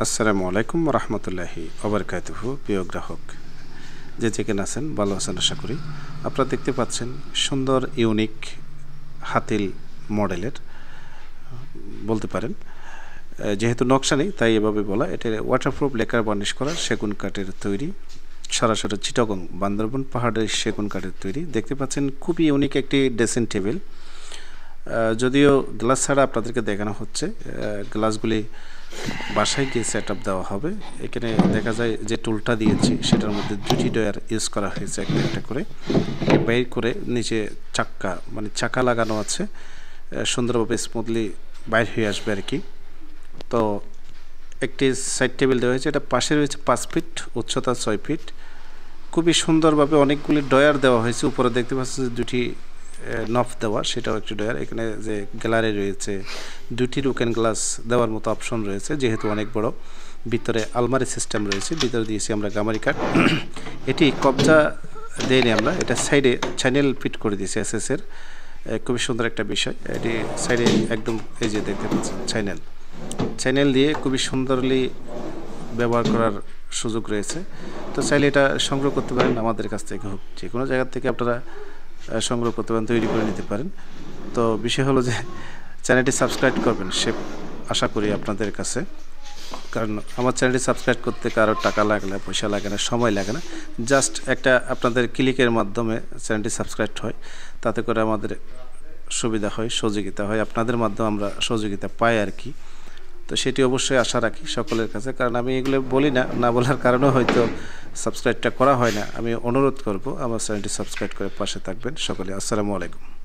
আসসালামু আলাইকুম রহমতুল্লাহি ওবারকাতুহু। প্রিয় গ্রাহক যে যেখানে আছেন ভালো আছেন আশা করি। আপনারা দেখতে পাচ্ছেন সুন্দর ইউনিক হাতিল মডেলের বলতে পারেন, যেহেতু নকশা নেই তাই এভাবে বলা। এটা ওয়াটারপ্রুফ লেকার বার্নিশ করা সেগুন কাঠের তৈরি, সরাসরি চিটাগং বান্দরবন পাহাড়ের সেগুন কাঠের তৈরি। দেখতে পাচ্ছেন খুবই ইউনিক একটি ড্রেসিং টেবিল। যদিও গ্লাস ছাড়া আপনাদেরকে দেখানো হচ্ছে, গ্লাসগুলি বাসায় গিয়ে সেট আপ দেওয়া হবে। এখানে দেখা যায় যে টুলটা দিয়েছি সেটার মধ্যে দুটি ডয়ার ইউজ করা হয়েছে, একটা একটা করে বের করে নিচে চাকা লাগানো আছে, সুন্দরভাবে স্মুথলি বাইর হয়ে আসবে আর কি। তো একটি সাইড টেবিল দেওয়া হয়েছে, এটা পাশে রয়েছে 5 ফিট, উচ্চতা 6 ফিট। খুবই সুন্দরভাবে অনেকগুলি ডয়ার দেওয়া হয়েছে। উপরে দেখতে পাচ্ছেন যে দুটি নফ দেওয়া, সেটাও একটি ডয়ার। এখানে যে গ্যালারি রয়েছে, দুটি রুকেন গ্লাস দেওয়ার মতো অপশন রয়েছে, যেহেতু অনেক বড়। ভিতরে আলমারি সিস্টেম রয়েছে, ভিতরে দিয়েছি আমরা গামারি কাঠ। এটি কবজা দেয়নি আমরা, এটা সাইডে চ্যানেল ফিট করে দিয়েছি এসএসের। খুবই সুন্দর একটা বিষয়। এটি সাইডে একদম এই যে দেখতে পাচ্ছেন চ্যানেল দিয়ে খুবই সুন্দরলি ব্যবহার করার সুযোগ রয়েছে। তো চাইলে এটা সংগ্রহ করতে পারেন আমাদের কাছ থেকে, হোক যে কোনো জায়গা থেকে আপনারা সংগ্রহ করতে পারেন, তৈরি করে নিতে পারেন। তো বিষয় হলো যে চ্যানেলটি সাবস্ক্রাইব করবেন, সে আশা করি আপনাদের কাছে। কারণ আমার চ্যানেলটি সাবস্ক্রাইব করতে কারো টাকা লাগে না, পয়সা লাগে না, সময় লাগে না। জাস্ট একটা আপনাদের ক্লিকের মাধ্যমে চ্যানেলটি সাবস্ক্রাইব হয়, তাতে করে আমাদের সুবিধা হয়, সহযোগিতা হয়। আপনাদের মাধ্যমে আমরা সহযোগিতা পাই আর কি। তো সেটি অবশ্যই আশা রাখি সকলের কাছে, কারণ আমি এগুলো বলি না বলার কারণেও হয়তো সাবস্ক্রাইবটা করা হয় না। আমি অনুরোধ করব আমার চ্যানেলটি সাবস্ক্রাইব করে পাশে থাকবেন সকলে। আসসালামু আলাইকুম।